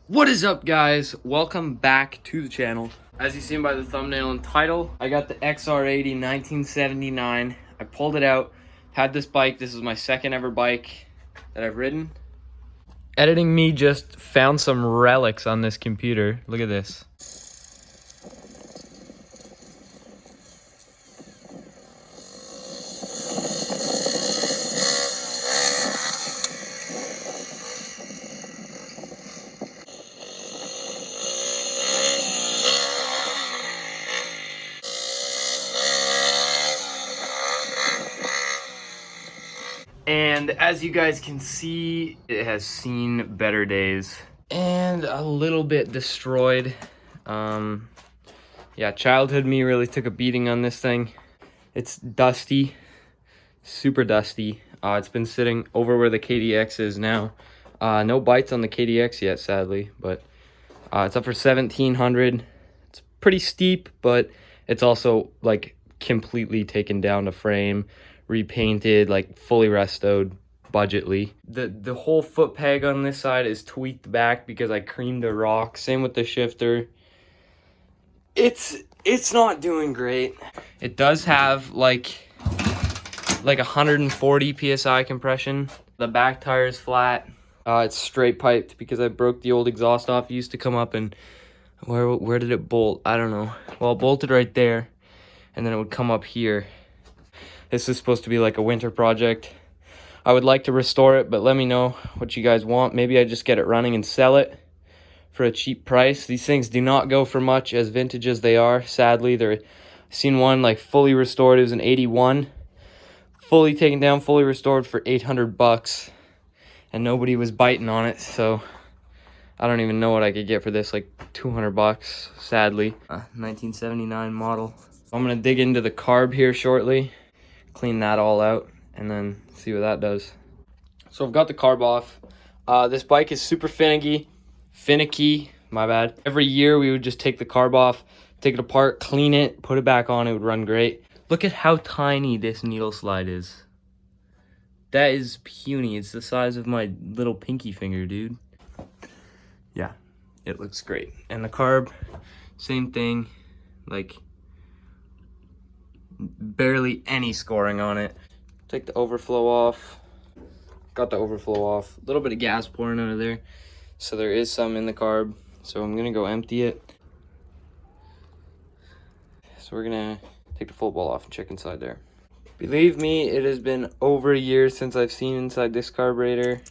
What is up, guys? Welcome back to the channel. As you seen by the thumbnail and title, I got the XR80 1979. I pulled it out, had this bike. This is my second ever bike that I've ridden. Editing me just found some relics on this computer. Look at this. And as you guys can see, it has seen better days and a little bit destroyed. Yeah, childhood me really took a beating on this thing. It's dusty, super dusty. It's been sitting over where the KDX is now. No bites on the KDX yet, sadly, but it's up for 1,700. It's pretty steep, but it's also like completely taken down to frame, repainted, like fully restoed budgetly. The whole foot peg on this side is tweaked back because I creamed a rock. Same with the shifter. It's not doing great. It does have like 140 psi compression. The back tire is flat. It's straight piped because I broke the old exhaust off. It used to come up and where did it bolt? I don't know. Well, it bolted right there, and then it would come up here. This is supposed to be like a winter project. I would like to restore it, but let me know what you guys want. Maybe I just get it running and sell it for a cheap price. These things do not go for much as vintage as they are. Sadly, I've seen one like fully restored. It was an 81, fully taken down, fully restored for 800 bucks, and nobody was biting on it. So I don't even know what I could get for this, like 200 bucks, sadly. 1979 model. I'm gonna dig into the carb here shortly, clean that all out, and then see what that does. So I've got the carb off. This bike is super finicky, my bad. Every year we would just take the carb off, take it apart, clean it, put it back on. It would run great. Look at how tiny this needle slide is. That is puny. It's the size of my little pinky finger, dude. Yeah, it looks great. And the carb, same thing, like barely any scoring on it. Take the overflow off. Got the overflow off. A little bit of gas pouring out of there, so there is some in the carb. So I'm gonna go empty it. So we're gonna take the full ball off and check inside there. Believe me, it has been over a year since I've seen inside this carburetor,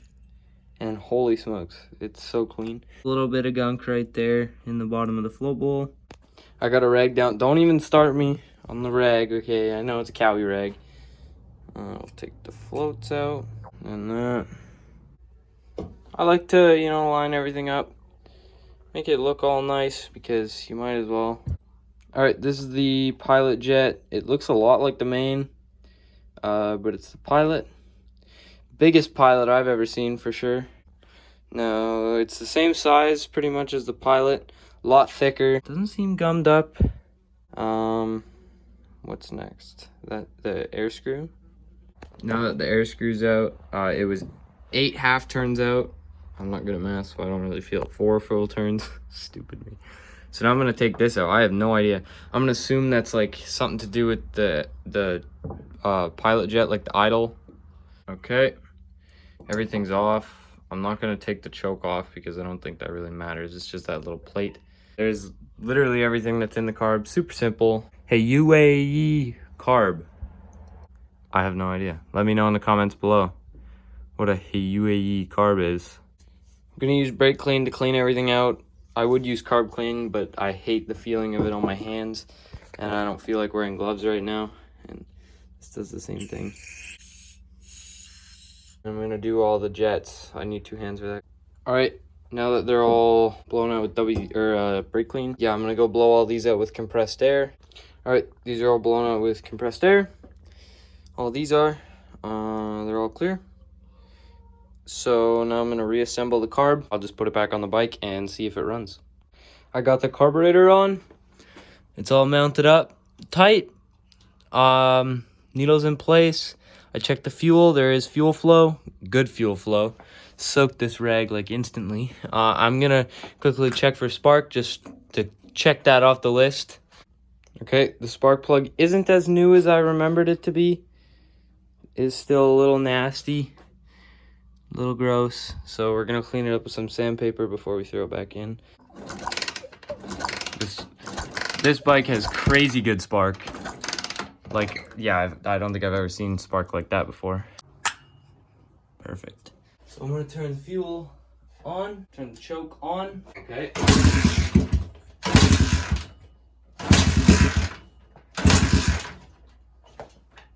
and holy smokes, it's so clean. A little bit of gunk right there in the bottom of the float bowl. I got a rag down. Don't even start me on the rag, okay? I know it's a Cowie rag. I'll take the floats out and that. I like to, line everything up, make it look all nice because you might as well. All right, this is the Pilot Jet. It looks a lot like the main, but it's the Pilot. Biggest Pilot I've ever seen for sure. No, it's the same size pretty much as the Pilot, a lot thicker. Doesn't seem gummed up. What's next? The air screw? Now that the air screw's out, it was 8 half turns out. I'm not good at math, so I don't really feel 4 full turns. Stupid me. So now I'm gonna take this out. I have no idea. I'm gonna assume that's like something to do with the Pilot Jet, like the idle. Okay, everything's off. I'm not gonna take the choke off because I don't think that really matters. It's just that little plate. There's literally everything that's in the carb. Super simple. Hey, UAE carb. I have no idea. Let me know in the comments below what a UAE carb is. I'm gonna use brake clean to clean everything out. I would use carb clean, but I hate the feeling of it on my hands, and I don't feel like wearing gloves right now. And this does the same thing. I'm gonna do all the jets. I need 2 hands for that. All right, now that they're all blown out with brake clean, yeah, I'm gonna go blow all these out with compressed air. All right, these are all blown out with compressed air. All these are, they're all clear. So now I'm gonna reassemble the carb. I'll just put it back on the bike and see if it runs. I got the carburetor on. It's all mounted up tight. Needles in place. I checked the fuel. There is fuel flow, good fuel flow. soaked this rag like instantly. I'm gonna quickly check for spark just to check that off the list. Okay, the spark plug isn't as new as I remembered it to be. It's still a little nasty, a little gross. So we're gonna clean it up with some sandpaper before we throw it back in. This bike has crazy good spark. Like, yeah, I don't think I've ever seen spark like that before. Perfect. So I'm gonna turn the fuel on, turn the choke on. Okay.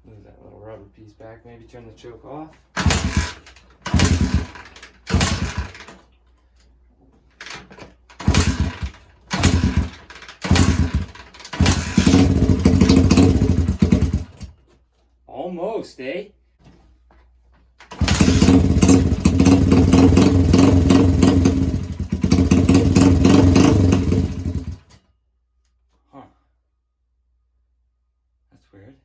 Move that little rubber piece back, maybe turn the choke off. Almost, eh? Huh. That's weird.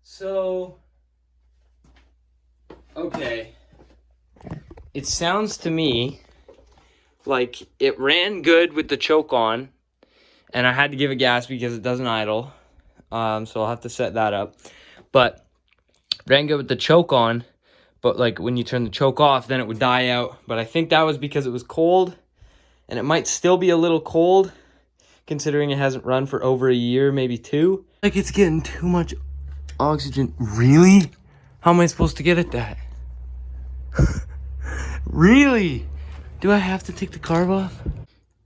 So, okay. It sounds to me like it ran good with the choke on, and I had to give it gas because it doesn't idle. So I'll have to set that up. But ran good with the choke on, but like when you turn the choke off, then it would die out. But I think that was because it was cold, and it might still be a little cold, considering it hasn't run for over a year, maybe 2. Like it's getting too much oxygen. Really? How am I supposed to get at that? Really? Do I have to take the carb off?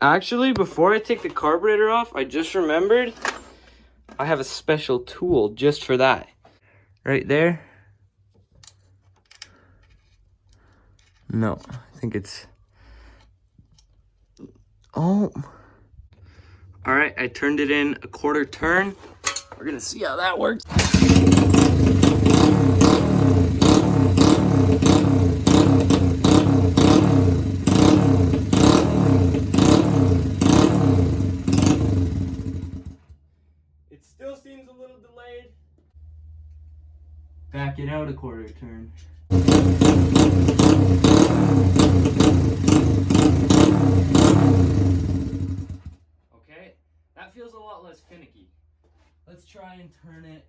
Actually, before I take the carburetor off, I just remembered I have a special tool just for that. Right there. No, I think it's... Oh. All right, I turned it in a 1/4 turn. We're gonna see how that works. It still seems a little delayed. Back it out a 1/4 turn. Okay, that feels a lot less finicky. Let's try and turn it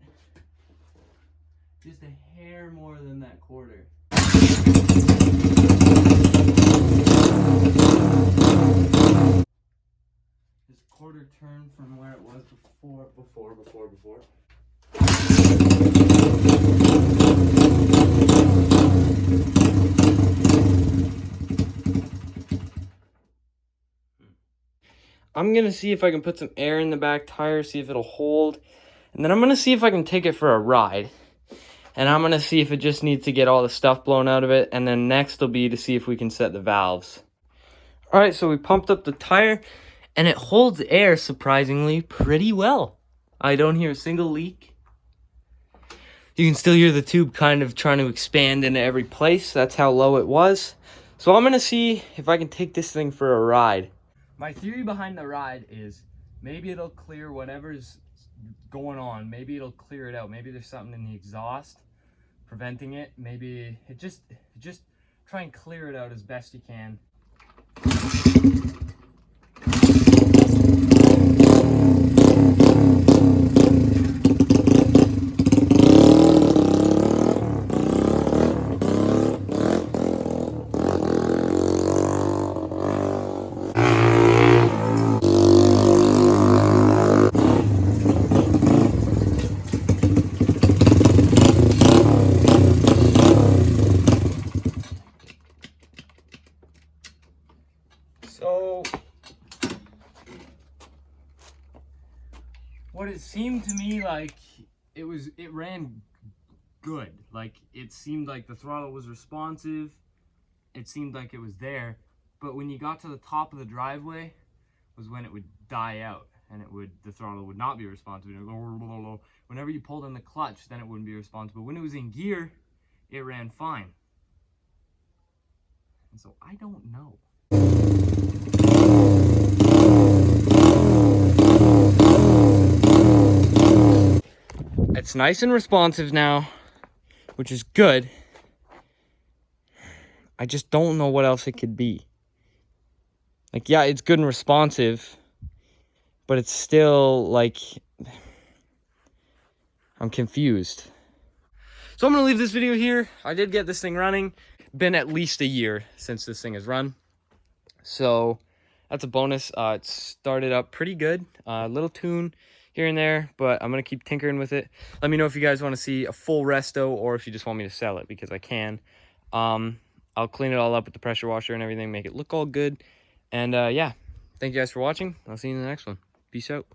just a hair more than that 1/4. Just 1/4 turn from where it was before. I'm gonna see if I can put some air in the back tire, see if it'll hold. And then I'm gonna see if I can take it for a ride. And I'm gonna see if it just needs to get all the stuff blown out of it. And then next will be to see if we can set the valves. All right, so we pumped up the tire and it holds air surprisingly pretty well. I don't hear a single leak. You can still hear the tube kind of trying to expand into every place. That's how low it was. So I'm gonna see if I can take this thing for a ride. My theory behind the ride is maybe it'll clear whatever's going on. Maybe it'll clear it out. Maybe there's something in the exhaust preventing it. Maybe it just try and clear it out as best you can. So, what it seemed to me like it ran good. Like, it seemed like the throttle was responsive. It seemed like it was there. But when you got to the top of the driveway was when it would die out, and the throttle would not be responsive. Whenever you pulled in the clutch, then it wouldn't be responsive. But when it was in gear, it ran fine. And so I don't know. It's nice and responsive now, which is good. I just don't know what else it could be. Like, yeah, it's good and responsive, but it's still, like, I'm confused. So I'm going to leave this video here. I did get this thing running. Been at least a year since this thing has run. So that's a bonus. It started up pretty good. Little tune here and there, but I'm going to keep tinkering with it. Let me know if you guys want to see a full resto or if you just want me to sell it, because I can. I'll clean it all up with the pressure washer and everything, make it look all good. And yeah, thank you guys for watching. I'll see you in the next one. Peace out.